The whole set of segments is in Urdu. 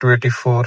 284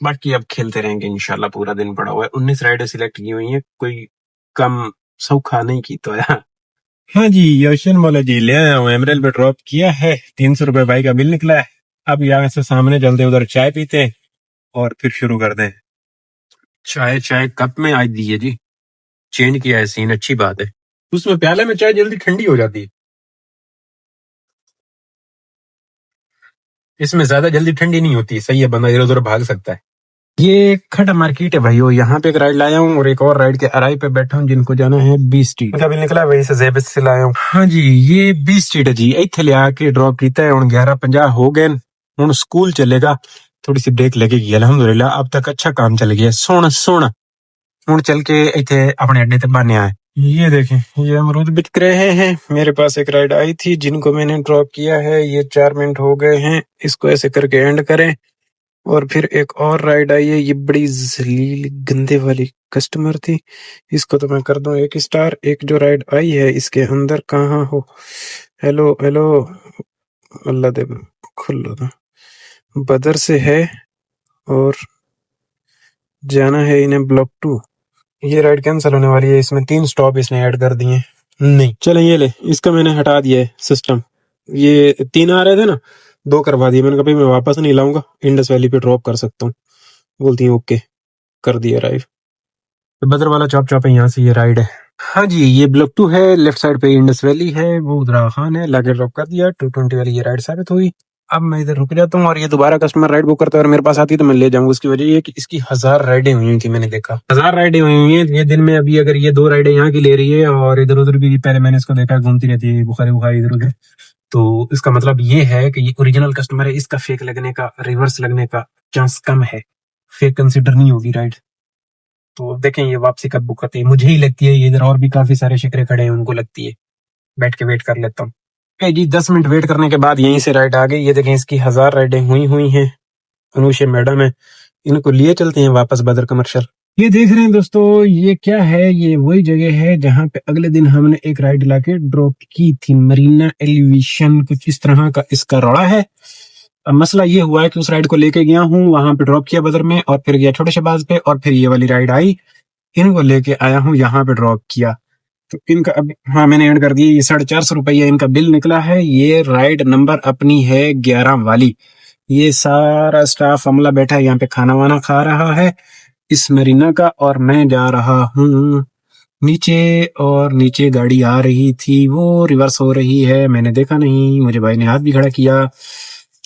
باقی اب کھیلتے رہیں گے انشاءاللہ. پورا دن پڑا ہوا ہے. 19 رائڈیں سلیکٹ کی ہوئی ہیں, کوئی کم سوکھا نہیں کی تو ہے. ہاں جی, یوشن مولا جی لے آیا ہوں, ایمریل پہ ڈراپ کیا ہے. 300 روپے بھائی کا بل نکلا ہے. اب یہاں سے سامنے چلتے ہیں, ادھر چائے پیتے ہیں اور پھر شروع کرتے ہیں. چائے کپ میں آج دی ہے جی, چینج کیا ہے سین, اچھی بات ہے. اس میں پیالے میں چائے جلدی ٹھنڈی ہو جاتی ہے, اس میں زیادہ جلدی ٹھنڈی نہیں ہوتی. صحیح ہے, بندہ ادھر ادھر بھاگ سکتا ہے. یہ کھٹا مارکیٹ ہے بھائیو, یہاں پہ ایک رائڈ لایا ہوں اور ایک اور رائڈ کے ارائی پہ بیٹھا ہوں جن کو جانا ہے 20 سٹریٹ. کا بھی نکلا وہی سے زیبت سے لایا ہوں. ہاں جی, یہ 20 سٹریٹ ہے جی. ایتھے لے آ کے ڈراپ کیتا ہے. ہن 11:50 ہو گئے, ہن سکول چلے گا. تھوڑی سی بریک لگے گی الحمدللہ. اب تک اچھا کام چل گیا, سونا. ہن چل کے ایتھے اپنے اڈے تے بانے آئے. یہ دیکھیں, یہ امرود بک رہے ہیں. میرے پاس ایک رائڈ آئی تھی جن کو میں نے ڈراپ کیا ہے. یہ 4 منٹ ہو گئے ہیں. اس کو ایسے کر کے اینڈ کریں. اور پھر ایک اور رائڈ آئی ہے, یہ بڑی ذلیل گندے والی کسٹمر تھی, اس کو تو میں کر دوں 1 سٹار. ایک جو رائڈ آئی ہے اس کے اندر کہاں ہو, ہیلو اللہ دے کھلو دا, بدر سے ہے اور جانا ہے انہیں بلاک 2. یہ رائڈ کینسل ہونے والی ہے, اس میں 3 سٹاپ اس نے ایڈ کر دیے. نہیں چلیں یہ لے, اس کا میں نے ہٹا دیا ہے سسٹم. یہ 3 آ رہے تھے نا, 2 کروا دیے. میں نے کہا بھائی میں واپس نہیں لاؤں گا, انڈس ویلی پہ ڈراپ کر سکتا ہوں. بولتی ہیں اوکے, کر دیا رائیو. بدر والا چاپ ہے, یہاں سے یہ رائڈ ہے. ہاں جی, یہ بلاک 2 ہے, لیفٹ سائڈ پہ انڈس ویلی ہے, وہ ادرا خان ہے. لاگے ڈراپ کر دیا. 220 والی یہ رائڈ ثابت ہوئی. اب میں ادھر رک جاتا ہوں, اور یہ دوبارہ کسٹمر رائڈ بک کرتا ہے اور میرے پاس آتی ہے تو میں لے جاؤں گا. اس کی وجہ یہ ہے کہ اس کی 1000 رائڈیں ہوئی تھی, میں نے دیکھا 1000 رائڈیں ہوئی ہیں یہ دن میں. ابھی اگر یہ 2 رائڈیں یہاں کی لے رہی ہے اور ادھر ادھر بھی, پہلے میں نے اس کو دیکھا گھومتی رہتی ہے بخاری ادھر ادھر, تو اس کا مطلب یہ ہے کہ یہ اوریجنل کسٹمر ہے. اس کا فیک لگنے کا, ریورس لگنے کا چانس کم ہے. فیک کنسیڈر نہیں ہوگی رائڈ. تو دیکھیں یہ واپسی کب بک کرتی ہے. مجھے ہی لگتی ہے, یہ ادھر اور بھی کافی سارے شکرے کھڑے ہیں ان کو لگتی ہے. بیٹھ کے ویٹ کر لیتا ہوں. جی 10 منٹ ویٹ کرنے کے بعد یہیں سے رائڈ آ گئی. یہ دیکھیں اس کی 1000 رائڈیں ہوئی ہیں. انوش میڈم ہے, ان کو لیے چلتے ہیں واپس بدر کمرشل. یہ دیکھ رہے ہیں دوستو, یہ کیا ہے, یہ وہی جگہ ہے جہاں پہ اگلے دن ہم نے ایک رائڈ لا کے ڈراپ کی تھی. مرینا ایلیویشن کچھ اس طرح کا اس کا روڑا ہے. اب مسئلہ یہ ہوا ہے کہ اس رائڈ کو لے کے گیا ہوں, وہاں پہ ڈراپ کیا بدر میں, اور پھر گیا چھوٹے شہباز پہ, اور پھر یہ والی رائڈ آئی, ان کو لے کے آیا ہوں یہاں پہ ڈراپ کیا. تو ان کا اب ہاں میں نے اینڈ کر دیا. یہ 450 روپیہ ان کا بل نکلا ہے. یہ رائڈ نمبر اپنی ہے 11 والی. یہ سارا سٹاف عملہ بیٹھا ہے یہاں پہ, کھانا وانا کھا رہا ہے اس مرینا کا, اور میں جا رہا ہوں نیچے. اور نیچے گاڑی آ رہی تھی, وہ ریورس ہو رہی ہے, میں نے دیکھا نہیں. مجھے بھائی نے ہاتھ بھی کھڑا کیا,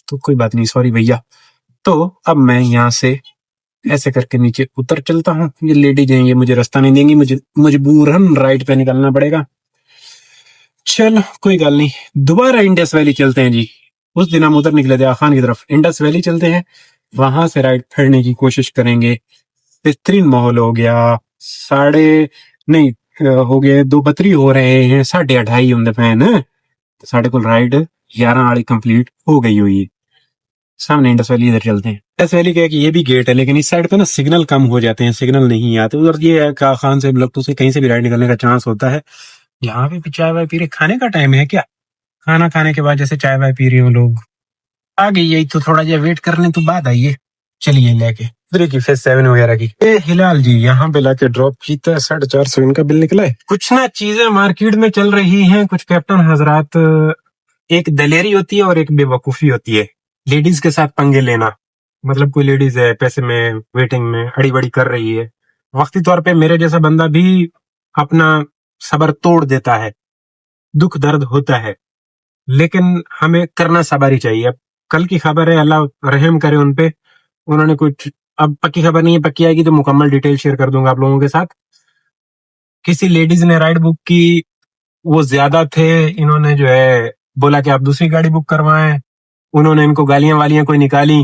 تو کوئی بات نہیں, سوری بھیا. تو اب میں یہاں سے ایسے کر کے نیچے اتر چلتا ہوں. یہ لیڈیز ہیں, یہ مجھے راستہ نہیں دیں گی, مجھے مجبوراً رائٹ پہ نکلنا پڑے گا. چلو کوئی گل نہیں, دوبارہ انڈس ویلی چلتے ہیں جی. اس دن ہم ادھر نکلے تھے آخان کی طرف, انڈس ویلی چلتے ہیں, وہاں سے رائٹ پھیرنے کی کوشش کریں گے. بہترین ماحول ہو گیا. ہو گئے 2:32 ہو رہے ہیں, 2:30 ہوں فین. ساڑھے کو رائڈ 11 والی کمپلیٹ ہو گئی ہوئی ہے. سامنے انڈس ویلی ادھر چلتے ہیں. انڈس ویلی کہ یہ بھی گیٹ ہے, لیکن اس سائڈ پہ نا سگنل کم ہو جاتے ہیں, سگنل نہیں آتے. ادھر یہ ہے کہ خان سے بلاک 2 سے کہیں سے بھی رائڈ نکلنے کا چانس ہوتا ہے. یہاں پہ چائے وائے پی رہے, کھانے کا ٹائم ہے کیا؟ کھانا کھانے کے بعد جیسے چائے وائے پی رہے ہوں لوگ. آ گئی ہے تو تھوڑا جا ویٹ کر لیں تو بعد آئیے. چلیے لے کے کی فیس 7 وغیرہ کی. اے ہلال جی یہاں پہ لا کے ڈراپ کیتا ہے, 450 ان کا بل نکلا ہے. کچھ نہ چیزیں مارکیٹ میں چل رہی ہیں. کچھ کیپٹن حضرات, ایک دلیری ہوتی ہے اور ایک بے وقوفی ہوتی ہے. لیڈیز کے ساتھ پنگے لینا, مطلب کوئی لیڈیز ہے پیسے میں ویٹنگ میں اڑی بڑی کر رہی ہے, وقتی طور پہ میرے جیسا بندہ بھی اپنا صبر توڑ دیتا ہے, دکھ درد ہوتا ہے, لیکن ہمیں کرنا صبر ہی چاہیے. اب کل کی خبر ہے, اللہ رحم کرے ان پہ. انہوں نے کچھ, اب پکی خبر نہیں ہے, پکی آئے گی تو مکمل ڈیٹیل شیئر کر دوں گا آپ لوگوں کے ساتھ. کسی لیڈیز نے رائڈ بک کی, وہ زیادہ تھے, انہوں نے جو ہے بولا کہ آپ دوسری گاڑی بک کروائیں. انہوں نے ان کو گالیاں والیاں کوئی نکالی,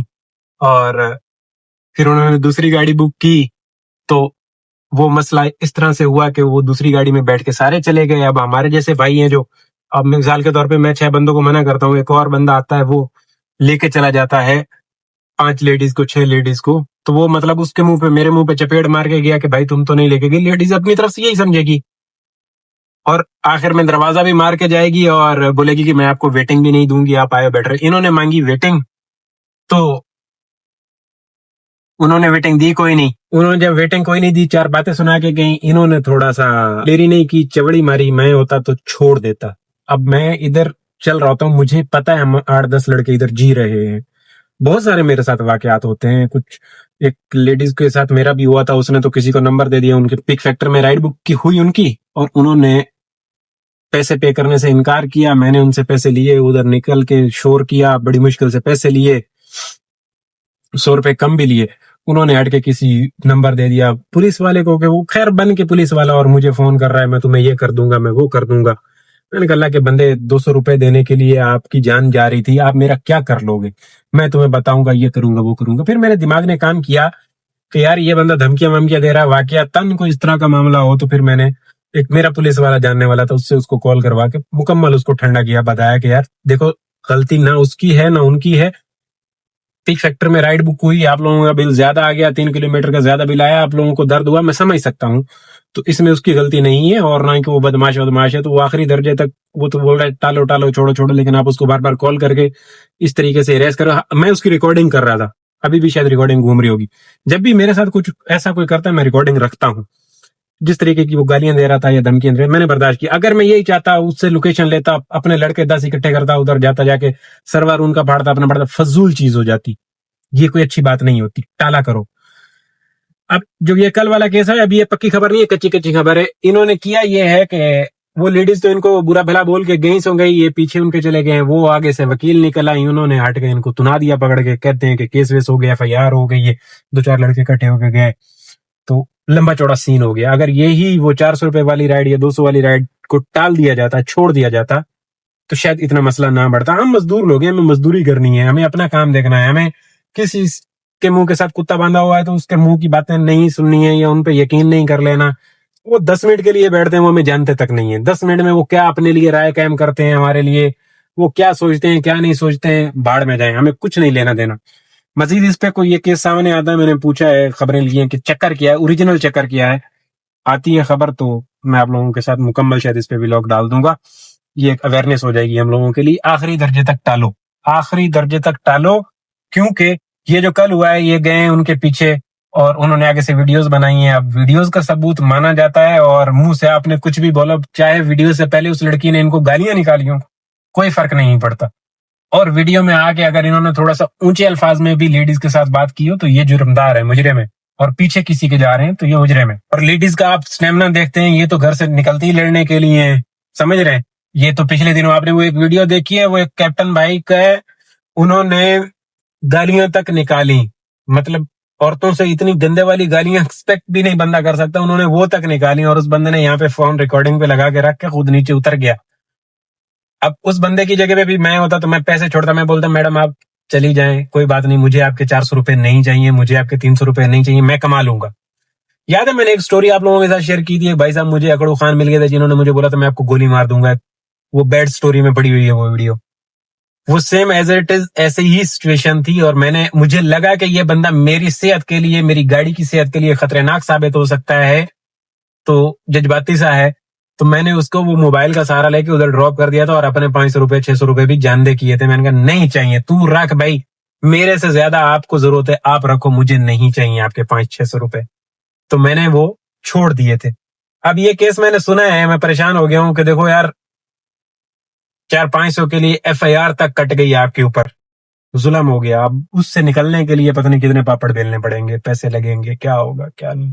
اور پھر انہوں نے دوسری گاڑی بک کی. تو وہ مسئلہ اس طرح سے ہوا کہ وہ دوسری گاڑی میں بیٹھ کے سارے چلے گئے. اب ہمارے جیسے بھائی ہیں جو, اب مثال کے طور پہ میں 6 بندوں کو منع کرتا ہوں, ایک اور بندہ آتا ہے وہ لے کے چلا جاتا ہے 5 لیڈیز کو 6 لیڈیز کو, تو وہ مطلب اس کے منہ پہ میرے منہ پہ چپیڑ مار کے گیا کہ بھائی تم تو نہیں لے کے گئی. لیڈیز اپنی طرف سے یہی سمجھے گی, اور آخر میں دروازہ بھی مار کے جائے گی اور بولے گی کہ میں آپ کو ویٹنگ بھی نہیں دوں گی, آپ آئے بیٹھ رہے. انہوں نے مانگی ویٹنگ, تو انہوں نے ویٹنگ دی کوئی نہیں. انہوں نے جب ویٹنگ کوئی نہیں دی, 4 باتیں سنا کے گئی. انہوں نے تھوڑا سا دیری نہیں کی, چوڑی ماری. میں ہوتا تو چھوڑ دیتا. اب میں ادھر چل رہا ہوتا ہوں, مجھے پتا ہے ہم 8-10 لڑکے ادھر جی رہے ہیں. بہت سارے میرے ساتھ واقعات ہوتے ہیں. کچھ ایک لیڈیز کے ساتھ میرا بھی ہوا تھا, اس نے تو کسی کو نمبر دے دیا, ان کے پک فیکٹر میں رائڈ بک کی ہوئی ان کی, اور انہوں نے پیسے پے کرنے سے انکار کیا. میں نے ان سے پیسے لیے, ادھر نکل کے شور کیا, بڑی مشکل سے پیسے لیے, 100 روپے کم بھی لیے. انہوں نے ہٹ کے کسی نمبر دے دیا پولیس والے کو, کہ وہ خیر بن کے پولیس والا, اور مجھے فون کر رہا ہے, میں تمہیں یہ کر دوں گا, میں وہ کر دوں گا. میں نے کہا اللہ کے بندے, 200 روپے دینے کے لیے آپ کی جان جا رہی تھی, آپ میرا کیا کر لو گے؟ میں تمہیں بتاؤں گا, یہ کروں گا, وہ کروں گا. پھر میرے دماغ نے کام کیا کہ یار یہ بندہ دھمکیاں ومکیاں دے رہا ہے, واقعہ تن کو اس طرح کا معاملہ ہو. تو پھر میں نے ایک میرا پولیس والا جاننے والا تھا, اس سے اس کو کال کروا کے مکمل اس کو ٹھنڈا کیا, بتایا کہ یار دیکھو غلطی نہ اس کی ہے نہ ان کی ہے. پک فیکٹر میں رائڈ بک ہوئی, آپ لوگوں کا بل زیادہ آ گیا, 3 کلومیٹر کا زیادہ بل آیا, آپ لوگوں کو درد ہوا, میں سمجھ سکتا ہوں. تو اس میں اس کی غلطی نہیں ہے, اور نہ کہ وہ بدماش ہے. تو وہ آخری درجے تک وہ تو بول رہا ہے ٹالو ٹالو چھوڑو, لیکن آپ اس کو بار بار کال کر کے اس طریقے سے اریز کرو. میں اس کی ریکارڈنگ کر رہا تھا, ابھی بھی شاید ریکارڈنگ گھوم رہی ہوگی. جب بھی میرے ساتھ کچھ ایسا کوئی کرتا ہے میں ریکارڈنگ رکھتا ہوں. جس طریقے کی وہ گالیاں دے رہا تھا یا دھمکیاں دے رہا, میں نے برداشت کی. اگر میں یہی چاہتا, اس سے لوکیشن لیتا, اپنے لڑکے 10 اکٹھے کرتا, ادھر جاتا, جا کے سرور ان کا پھاڑتا, اپنا پڑتا, فضول چیز ہو جاتی. یہ کوئی اچھی بات نہیں ہوتی, ٹالا کرو. اب جو یہ کل والا کیس ہے, ابھی یہ پکی خبر نہیں ہے, کچی کچی خبر ہے. انہوں نے کیا یہ ہے کہ وہ لیڈیز تو ان کو برا بھلا بول کے گئی سو گئی, یہ پیچھے ان کے چلے گئے, وہ آگے سے وکیل نکل آئی, انہوں نے ہٹ کے ان کو تنا دیا پکڑ کے. کہتے ہیں کہ کیس ویس ہو گیا, FIR ہو گئی ہے, 2-4 لڑکے اکٹھے ہو کے گئے, تو لمبا چوڑا سین ہو گیا. اگر یہی وہ 400 روپے والی رائڈ یا 200 والی رائڈ کو ٹال دیا جاتا, چھوڑ دیا جاتا, تو شاید اتنا مسئلہ نہ بڑھتا. ہم مزدور لوگ ہیں, ہمیں مزدوری کرنی ہے, ہمیں اپنا کام دیکھنا ہے. ہمیں کسی کے منہ کے ساتھ کتا باندھا ہوا ہے تو اس کے منہ کی باتیں نہیں سننی ہے یا ان پہ یقین نہیں کر لینا. وہ 10 منٹ کے لیے بیٹھتے ہیں, وہ ہمیں جانتے تک نہیں ہے. 10 منٹ میں وہ کیا اپنے لیے رائے قائم کرتے ہیں ہمارے لیے, وہ کیا سوچتے ہیں کیا نہیں سوچتے ہیں, بھاڑ میں جائیں, ہمیں کچھ نہیں لینا دینا. مزید اس پہ کوئی یہ کیس سامنے آتا ہے, میں نے پوچھا ہے, خبریں لی ہیں کہ چکر کیا ہے, اوریجنل چکر کیا ہے, آتی ہے خبر تو میں آپ لوگوں کے ساتھ مکمل شاید اس پہ ولاگ ڈال دوں گا. یہ ایک اویئرنیس ہو جائے گی ہم لوگوں کے لیے. آخری درجے تک ٹالو, آخری درجے تک ٹالو, کیونکہ یہ جو کل ہوا ہے, یہ گئے ان کے پیچھے اور انہوں نے آگے سے ویڈیوز بنائی ہیں. اب ویڈیوز کا ثبوت مانا جاتا ہے, اور منہ سے آپ نے کچھ بھی بولا, چاہے ویڈیو سے پہلے اس لڑکی نے ان کو گالیاں نکالی ہوں, کوئی فرق نہیں پڑتا. اور ویڈیو میں آ کے اگر انہوں نے تھوڑا سا اونچے الفاظ میں بھی لیڈیز کے ساتھ بات کی ہو تو یہ جرمدار ہے, مجرم ہے. اور پیچھے کسی کے جا رہے ہیں تو یہ مجرم ہے. اور لیڈیز کا آپ اسٹیمنا دیکھتے ہیں, یہ تو گھر سے نکلتی ہی لڑنے کے لیے ہیں, سمجھ رہے ہیں. یہ تو پچھلے دنوں آپ نے وہ ایک ویڈیو دیکھی ہے, وہ ایک کیپٹن بھائی کا ہے, انہوں نے گالیاں تک نکالی, مطلب عورتوں سے اتنی گندے والی گالیاں ایکسپیکٹ بھی نہیں بندہ کر سکتا, انہوں نے وہ تک نکالی. اور اس بندے نے یہاں پہ فون ریکارڈنگ پہ لگا کے رکھ کے خود نیچے اتر گیا. اب اس بندے کی جگہ پہ بھی میں ہوتا تو میں پیسے چھوڑتا, میں بولتا میڈم آپ چلی جائیں, کوئی بات نہیں, مجھے آپ کے 400 روپے نہیں چاہیے, مجھے آپ کے 300 روپے نہیں چاہیے, میں کما لوں گا. یاد ہے میں نے ایک سٹوری آپ لوگوں کے ساتھ شیئر کی تھی, بھائی صاحب مجھے اکڑو خان مل گئے تھے جنہوں نے مجھے بولا تھا میں آپ کو گولی مار دوں گا. وہ بیڈ سٹوری میں پڑی ہوئی ہے وہ ویڈیو, وہ سیم ایز اٹ از ایسے ہی سچویشن تھی. اور مجھے لگا کہ یہ بندہ میری صحت کے لیے, میری گاڑی کی صحت کے لیے خطرناک ثابت ہو سکتا ہے, تو جذباتی سا ہے, تو میں نے اس کو وہ موبائل کا سہارا لے کے ادھر ڈراپ کر دیا تھا, اور اپنے 500 روپے 600 روپے بھی جان دے کیے تھے. میں نے کہا نہیں چاہیے, تو رکھ بھائی, میرے سے زیادہ آپ کو ضرورت ہے, آپ رکھو, مجھے نہیں چاہیے آپ کے 500-600 روپے. تو میں نے وہ چھوڑ دیے تھے. اب یہ کیس میں نے سنا ہے, میں پریشان ہو گیا ہوں کہ دیکھو یار 400-500 کے لیے FIR تک کٹ گئی آپ کے اوپر, ظلم ہو گیا. اب اس سے نکلنے کے لیے پتہ نہیں کتنے پاپڑ بیلنے پڑیں گے, پیسے لگیں گے, کیا ہوگا کیا نہیں.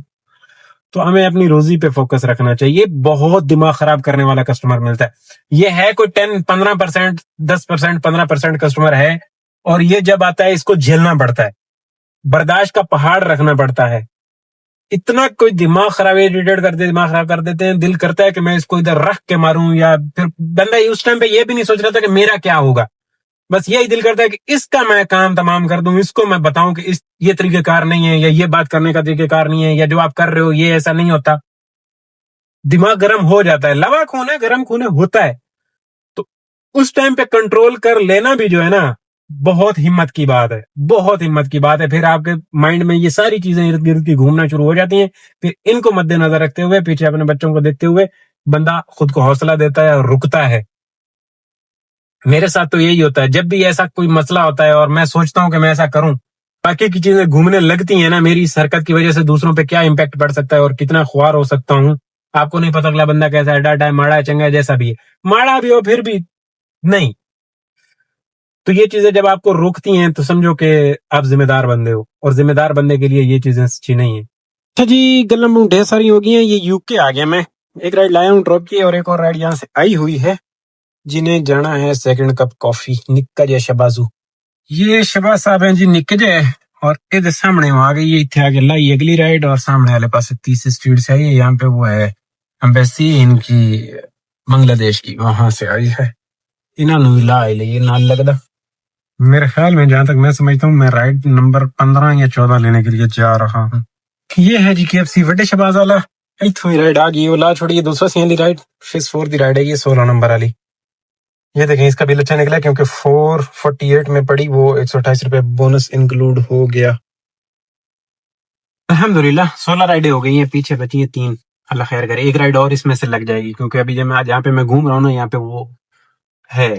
تو ہمیں اپنی روزی پہ فوکس رکھنا چاہیے. بہت دماغ خراب کرنے والا کسٹمر ملتا ہے, یہ ہے کوئی 10-15%, 10%, 15% کسٹمر ہے, اور یہ جب آتا ہے اس کو جھیلنا پڑتا ہے, برداشت کا پہاڑ رکھنا پڑتا ہے. اتنا کوئی دماغ خراب ایڈیٹڈ کرتے, دماغ خراب کر دیتے ہیں, دل کرتا ہے کہ میں اس کو ادھر رکھ کے ماروں, یا پھر بندہ اس ٹائم پہ یہ بھی نہیں سوچ رہا تھا کہ میرا کیا ہوگا, بس یہی دل کرتا ہے کہ اس کا میں کام تمام کر دوں, اس کو میں بتاؤں کہ یہ طریقہ کار نہیں ہے, یا یہ بات کرنے کا طریقہ کار نہیں ہے, یا جو آپ کر رہے ہو یہ ایسا نہیں ہوتا. دماغ گرم ہو جاتا ہے, لوا خون ہے, گرم خون ہوتا ہے. تو اس ٹائم پہ کنٹرول کر لینا بھی جو ہے نا, بہت ہمت کی بات ہے, بہت ہمت کی بات ہے. پھر آپ کے مائنڈ میں یہ ساری چیزیں ارد گرد کی گھومنا شروع ہو جاتی ہیں. پھر ان کو مد نظر رکھتے ہوئے, پیچھے اپنے بچوں کو دیکھتے ہوئے, بندہ خود کو حوصلہ دیتا ہے اور رکتا ہے. میرے ساتھ تو یہی ہوتا ہے, جب بھی ایسا کوئی مسئلہ ہوتا ہے اور میں سوچتا ہوں کہ میں ایسا کروں, باقی کی چیزیں گھومنے لگتی ہیں نا، میری اس حرکت کی وجہ سے دوسروں پہ کیا امپیکٹ پڑ سکتا ہے اور کتنا خوار ہو سکتا ہوں آپ کو نہیں پتا. اگلا بندہ کیسا ہے، ڈاٹا ہے، ماڑا ہے، چنگا ہے، جیسا بھی ہے، ماڑا بھی ہو پھر بھی نہیں. تو یہ چیزیں جب آپ کو روکتی ہیں تو سمجھو کہ آپ ذمہ دار بندے ہو، اور ذمہ دار بندے کے لیے یہ چیزیں اچھی نہیں ہیں. اچھا جی، گلم ڈھیر ساری ہو گئی ہیں. یہ یو کے آ گیا. میں ایک رائڈ لایا ہوں ڈراپ کی، اور ایک اور رائڈ یہاں سے آئی ہوئی ہے جنہیں جانا ہے سیکنڈ کپ کافی. نکج ہے شبازو، یہ شباز صاحب ہیں جی نکج ہے. اور یہ سامنے وہاں آ گئی، یہ اتنے آگے لائی اگلی رائڈ، اور سامنے والے پاس 30 اسٹریٹ سے آئی ہے. یہاں پہ وہ ہے امبیسی ان کی بنگلہ دیش کی، وہاں سے آئی ہے. انہوں نے لا لیے نال لگتا. میرے خیال میں جہاں تک میں سمجھتا ہوں میں رائڈ نمبر 15 یا 14 لینے کے لیے جا رہا ہوں. یہ ہے جی KFC وڈے شباز والا. اتوں ہی رائڈ آ گئی، وہ لا چھوڑی. 280 والی رائڈ فیس 4 دی رائڈ ہے یہ 16 نمبر والی. یہ دیکھیں اس کا بل اچھا نکلا کیونکہ 448 میں پڑی، وہ 128 روپے بونس انکلوڈ ہو گیا. الحمدللہ 16 رائڈیں ہو گئی ہیں، پیچھے بچی ہیں 3. اللہ خیر کرے، ایک رائڈ اور اس میں سے لگ جائے گی کیونکہ ابھی جب میں جہاں پہ میں گھوم رہا ہوں نا، یہاں پہ وہ ہے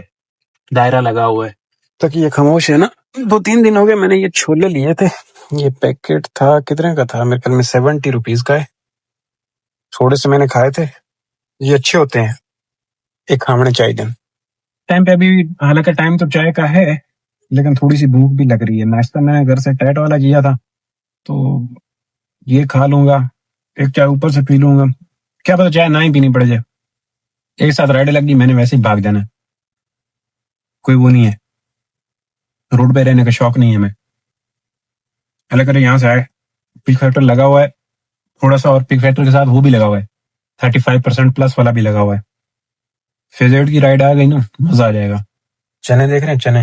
دائرہ لگا ہوا ہے تاکہ یہ خاموش ہے نا. 2-3 دن ہو گئے میں نے یہ چھولے لیے تھے. یہ پیکٹ تھا کتنے کا تھا؟ میرے خیال میں 70 روپیز کا ہے. تھوڑے سے میں نے کھائے تھے، یہ اچھے ہوتے ہیں ایک کھامنے چائے دن ٹائم پہ. ابھی حالانکہ ٹائم تو چائے کا ہے لیکن تھوڑی سی بھوک بھی لگ رہی ہے. ناشتہ میں نے گھر سے ٹیٹ والا کیا تھا تو یہ کھا لوں گا، ایک چائے اوپر سے پی لوں گا. کیا پتا چائے نہ ہی پینی پڑ جائے. ایک ساتھ رائڈ لگ گئی میں نے ویسے ہی بھاگ جانا. کوئی وہ نہیں ہے، روڈ پہ رہنے کا شوق نہیں ہے میں. اللہ کرے یہاں سے آئے، پک فیکٹر لگا ہوا ہے تھوڑا سا، اور پک فیکٹر کے ساتھ وہ بھی لگا ہوا ہے 35% پلس والا بھی لگا ہوا ہے. فیزیٹ کی رائڈ آ گئی نا، مزہ آ جائے گا. چنے دیکھ رہے ہیں، چنے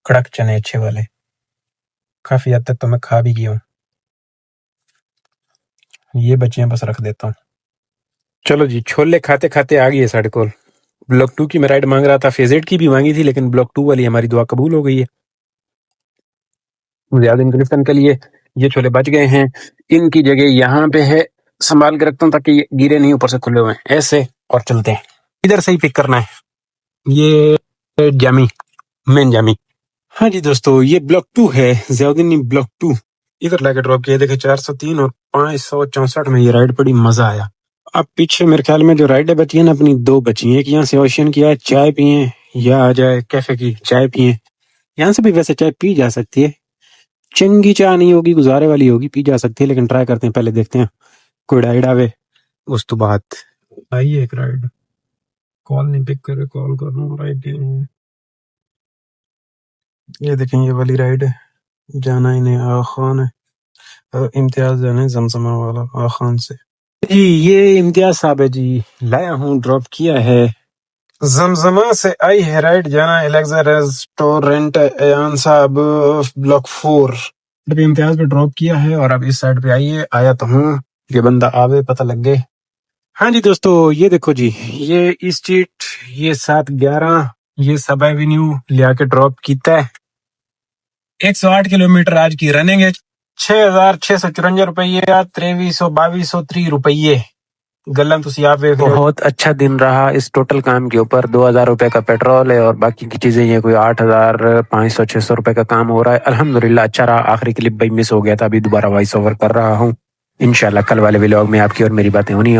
کڑک چنے اچھے والے. کافی حد تک تو میں کھا بھی گیا ہوں، یہ بچیاں بس رکھ دیتا ہوں. چلو جی، چھولے کھاتے کھاتے آ گئی ہے ساڑھے کول. بلاک 2 کی میں رائڈ مانگ رہا تھا، فیزیٹ کی بھی مانگی تھی لیکن بلاک 2 والی ہماری دعا قبول ہو گئی ہے. زیادہ کلفٹن کے لیے یہ چھولے بچ گئے ہیں. ان کی جگہ یہاں پہ ہے، سنبھال کے رکھتا ہوں تاکہ یہ گیرے نہیں، اوپر سے کھلے ہوئے ہیں ایسے. اور چلتے ہیں، ادھر سے ہی پک کرنا ہے. یہ جامی مین جامی. ہاں جی دوستو، یہ بلاک 2 ہے، ضیاءالدین بلاک 2. ادھر لا کے ڈراپ کیا. دیکھیں 403 اور 564 میں یہ رائڈ پڑی، مزہ آیا. اب پیچھے میرے خیال میں جو رائڈیں بچی ہیں نا اپنی 2 بچی ہیں. ایک یہاں سے اوشین کی ہے، چائے پیئیں، یا آ جائے کیفے کی چائے پیئیں. یہاں سے بھی ویسے چائے پی جا سکتی ہے، چنگی چائے نہیں ہوگی، گزارے والی ہوگی، پی جا سکتی ہے. لیکن ٹرائی کرتے ہیں، پہلے دیکھتے ہیں کوئی رائڈ آوے اس تو بعد. آئیے ایک رائڈ، کال نہیں پک کرے، کال کروں رائڈ. یہ دیکھیں یہ والی رائڈ ہے، جانا انہیں آخان ہے، امتیاز جانا ہے زمزمہ والا آخان سے. جی یہ امتیاز صاحب ہے جی، لایا ہوں، ڈراپ کیا ہے. زمزمہ سے آئی ہے رائڈ، جانا الیگزا ریسٹورنٹ ایان صاحب بلاک 4. ابھی امتیاز پہ ڈراپ کیا ہے اور اب اس سائڈ پہ آئیے. آیا تو ہوں، یہ بندہ آوے پتہ لگ گئے. ہاں جی دوستو، یہ دیکھو جی، یہ اسٹریٹ، یہ 711، یہ سب ایوینیو لیا کے ڈراپ کیتا ہے. 108 کلومیٹر آج کی رننگ ہے. 6654 روپیے، 2323 روپیے. گلن تسی آپ ویکھ لو. بہت اچھا دن رہا اس ٹوٹل کام کے اوپر. 2000 روپے کا پیٹرول ہے اور باقی کی چیزیں یہ کوئی 8500-600 روپے کا کام ہو رہا ہے. الحمدللہ اچھا رہا. آخری کلپ بھائی مس ہو گیا تھا، ابھی دوبارہ وائس اوور کر رہا ہوں. انشاءاللہ کل والے ولاگ میں آپ کی اور میری باتیں ہونی ہیں.